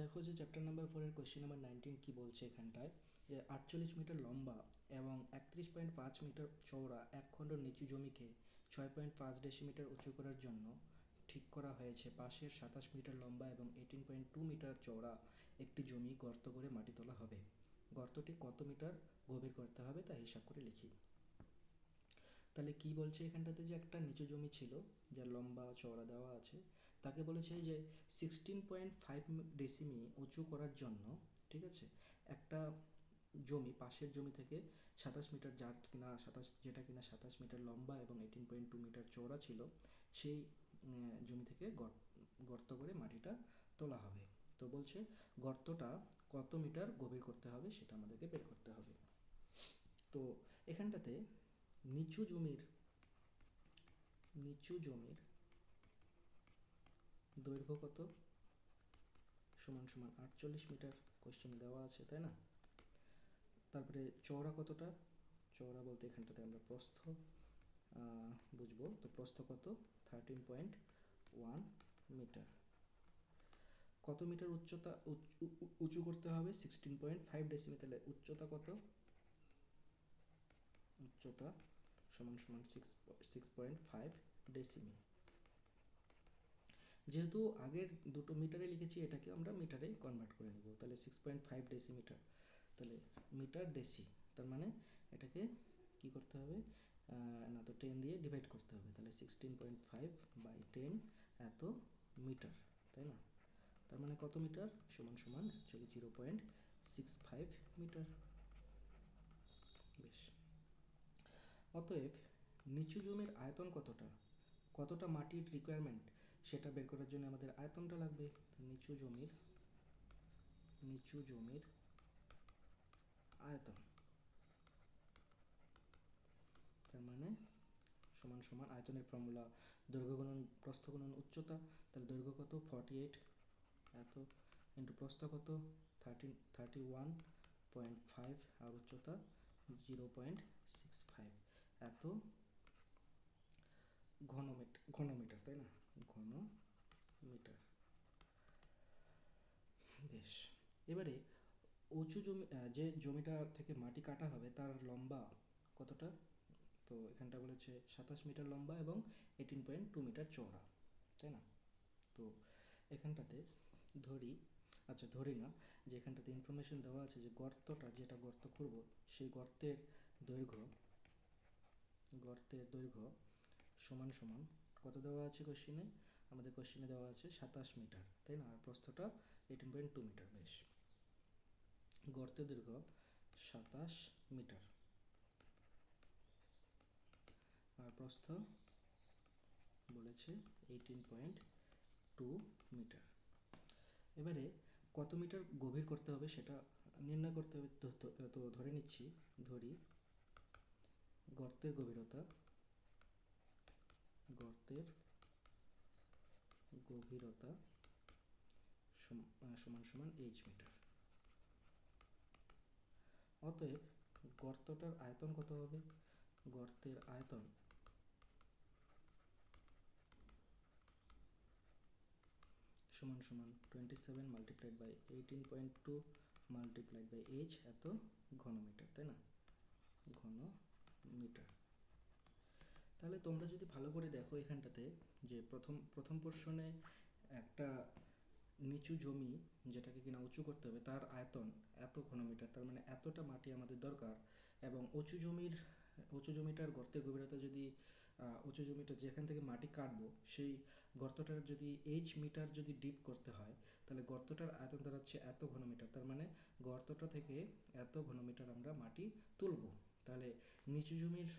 দেখো যে chapter number 4 এর কোয়েশ্চেন নাম্বার 19 কি বলছে এখানটায়, যে 48 মিটার লম্বা এবং 31.5 মিটার চওড়া এক খণ্ড নিচু জমিকে 6.5 ডেসিমিটার উঁচু করার জন্য ঠিক করা হয়েছে পাশের 27 মিটার লম্বা এবং 18.2 মিটার চওড়া একটি জমি গর্ত করে মাটি তোলা হবে। গর্তটি কত মিটার গভীর করতে হবে তা হিসাব করে লিখি। তাহলে কি বলছে এখানটাতে, যে একটা নিচু জমি ছিল যার লম্বা চওড়া দেওয়া আছে, তাকে বলেছে যে 16.5 ডেসিমি উঁচু করার জন্য, ঠিক আছে, একটা জমি পাশের জমি থেকে 27 মিটার, যেটা কিনা 27 মিটার লম্বা এবং 18.2 মিটার চওড়া ছিল, সেই জমি থেকে গর্ত করে মাটিটা তোলা হবে। তো বলছে গর্তটা কত মিটার গভীর করতে হবে সেটা আমাদেরকে বের করতে হবে। তো এখানটাতে নিচু জমির দৈর্ঘ্য কত সমান সমান 48 মিটার কোশ্চেনে দেওয়া আছে, তাই না? তারপরে চওড়া কতটা, চওড়া বলতে এখানটাতে আমরা প্রস্থ বুঝবো। তো প্রস্থ কত, 13.1 মিটার। কত মিটার উচ্চতা উঁচু করতে হবে, 16.5 ডেসিমি। তাহলে উচ্চতা কত, উচ্চতা সমান সমান 6.5 ডেসিমি। যেহেতু আগের দুটো মিটারে লিখেছি, এটাকে আমরা মিটারে কনভার্ট করে নেব। তাহলে 6.5 ডেসিমিটার, তাহলে মিটার ডেসি, তার মানে এটাকে কি করতে হবে, না তো 10 দিয়ে ডিভাইড করতে হবে। তাহলে 16.5/10 এত মিটার, তাই না? তার মানে কত মিটার, সমান সমান অ্যাকচুয়ালি 0.65 মিটার। বেশ, অতএব নিচু জমির আয়তন কতটা মাটির রিকোয়ারমেন্ট সেটা বের করার জন্য আমাদের আয়তনটা লাগবে। নিচু জমির আয়তন, তার মানে সমান সমান আয়তনের ফর্মুলা দৈর্ঘ্য গুণন প্রস্থ গুণন উচ্চতা। তাহলে দৈর্ঘ্য কত, 48 এত, ইন্টু প্রস্থ কত, 31.5, আর উচ্চতা 0.65 এত ঘনমিটার, তাই না? ঘনমিটার। বেশ, এবারে উঁচু জমি, যে জমিটা থেকে মাটি কাটা হবে তার লম্বা কতটা, তো এখানটা বলেছে 27 মিটার লম্বা এবং 18.2 মিটার চওড়া, তাই না? তো এখানটাতে ধরি না যে এখানটাতে ইনফরমেশন দেওয়া আছে যে গর্তটা, যেটা গর্ত করব সেই গর্তের দৈর্ঘ্য সমান সমান কত দেওয়া আছে কোশ্চেনে, আমাদের কোশ্চেনে দেওয়া আছে 27 মিটার, তাই না? আর প্রস্থটা 18.2 মিটার। বেশ, গর্তের দৈর্ঘ্য 27 মিটার আর প্রস্থ বলেছে 18.2 মিটার। এবারে কত মিটার গভীর করতে হবে সেটা নির্ণয় করতে হবে। তো ধরে নিচ্ছি, গর্তের গভীরতা সমান সমান এইচ মিটার। অতএব গর্তটার আয়তন কত হবে, গর্তের আয়তন সমান সমান 27 multiplied by 18.2 multiplied by H এত ঘনমিটার, তাই না? ঘনমিটার। তাহলে তোমরা যদি ভালো করে দেখো এখানটাতে, যে প্রথম পোর্শনে একটা নিচু জমি যেটাকে কিনা উঁচু করতে হবে তার আয়তন এত ঘনমিটার, তার মানে এতটা মাটি আমাদের দরকার। এবং উঁচু জমিটার গর্তের গভীরতা যদি উঁচু জমিটা যেখান থেকে মাটি কাটবো সেই গর্তটার যদি এইচ মিটার যদি ডিপ করতে হয়, তাহলে গর্তটার আয়তন দাঁড়াচ্ছে এত ঘনমিটার, তার মানে গর্তটা থেকে এত ঘনমিটার আমরা মাটি তুলব। তাহলে নিচু জমির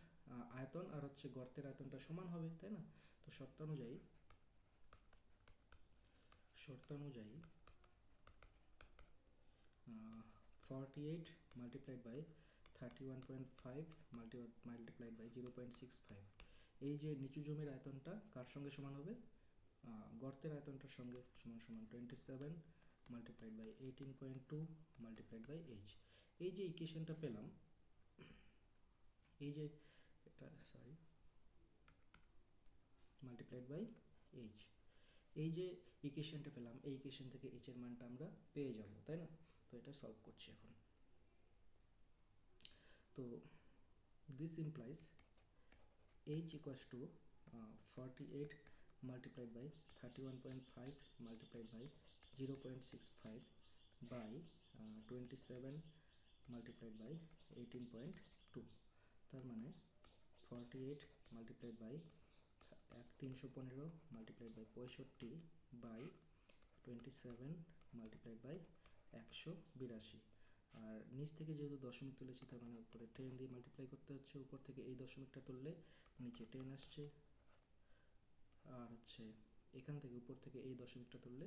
আয়তন আর হচ্ছে গর্তের আয়তনটা সমান হবে, তাই না? তো শর্ত অনুযায়ী 48 মাল্টিপ্লাইড বাই 31.5 মাল্টিপ্লাইড বাই 0.65, এই যে নিচু জমির আয়তনটা কার সঙ্গে সমান হবে, গর্তের আয়তনটার সঙ্গে সমান সমান 27 multiplied by 18.2 multiplied by H. এই যে ইকুয়েশনটা পেলাম, মাল্টিপ্লাইড বাই এইচ, এই যে ইকুয়েশনটা পেলাম, এই ইকুয়েশন থেকে এইচ এর মানটা আমরা পেয়ে যাব, তাই না? তো এটা সলভ করছি এখন। তো this implies h equals to 48 multiplied by 31.5 multiplied by 0.65 by 27 multiplied by 18.2, তার মানে 48 multiplied by 315 multiplied by 65 by 27 multiplied by 182। আর নিচ থেকে যেহেতু দশমিক তুলেছি, তার মানে উপরে 10 দিয়ে মাল্টিপ্লাই করতে হচ্ছে, উপর থেকে এই দশমিকটা তুললে নিচে 10 আসছে, আর হচ্ছে এখান থেকে উপর থেকে এই দশমিকটা তুললে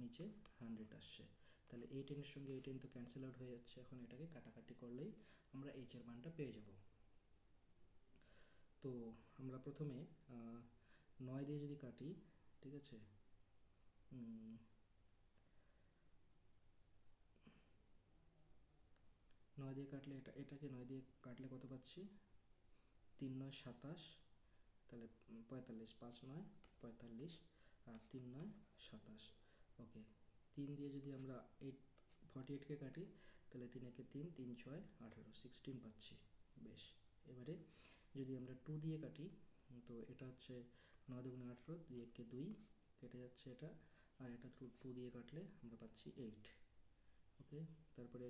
নিচে 100 আসছে। তাহলে এই 10 এর সঙ্গে এই 10 তো ক্যান্সেল আউট হয়ে যাচ্ছে, এখন এটাকে কাটাকাটি করলেই আমরা এইচ এর মানটা পেয়ে যাব। তো আমরা প্রথমে 9 দিয়ে যদি কাটি, ঠিক আছে, 9 দিয়ে কাটলে এটাকে 9 দিয়ে কাটলে কত পাচ্ছি, 3 9 27, তাহলে 45, 5 9 45 আর 3 9 27। ওকে, 3 দিয়ে যদি আমরা 48কে কাটি, তাহলে 3 একে 3, 3 6 18, 16 পাচ্ছি। বেশ, এবারে যদি আমরা 2 দিয়ে কাটি, তো এটা হচ্ছে 9 দুগুণে 18, 2 একে 2 কেটে যাচ্ছে এটা, আর এটা 2 দিয়ে কাটলে আমরা পাচ্ছি 8। ওকে, তারপরে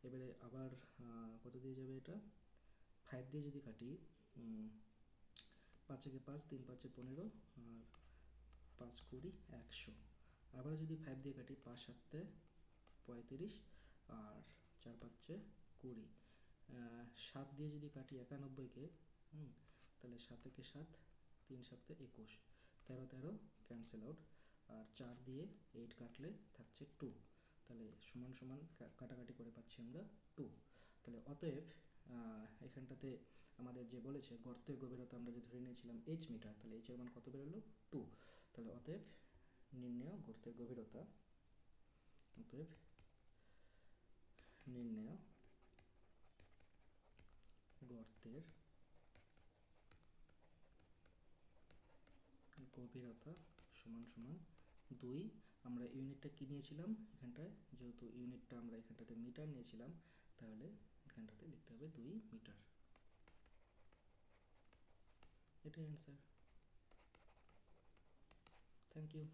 এবারে আবার কত দিয়ে যাবে এটা, 5 দিয়ে যদি কাটি, 5 একে 5, 3 5 15 আর 5 20 100। আবার যদি 5 দিয়ে কাটি, 5 7 35 আর 4 5 20। 7 দিয়ে যদি কাটি 91কে, তাহলে 7 একে 7, 3 7 21, 13 13 ক্যান্সেল আউট, আর 4 দিয়ে 8 কাটলে থাকছে 2, তাহলে সমান সমান কাটাকাটি করে পাচ্ছি আমরা 2। তাহলে অতএব এখানটাতে আমাদের যে বলেছে গর্তের গভীরতা আমরা যে ধরে নিয়েছিলাম h মিটার, তাহলে h এর মান কত বেরোলো, 2। তাহলে অতএব নির্ণেয় গর্তের গভীরতা, অতএব নির্ণেয় গর্তের গভীরতা সমান সমান 2। আমরা ইউনিটটা কি নিয়েছিলাম এখানটায়, যেহেতু ইউনিটটা আমরা এখানটাতে মিটার নিয়েছিলাম, তাহলে এখানটাতে লিখতে হবে 2 মিটার। এটাই অ্যান্সার। Thank you.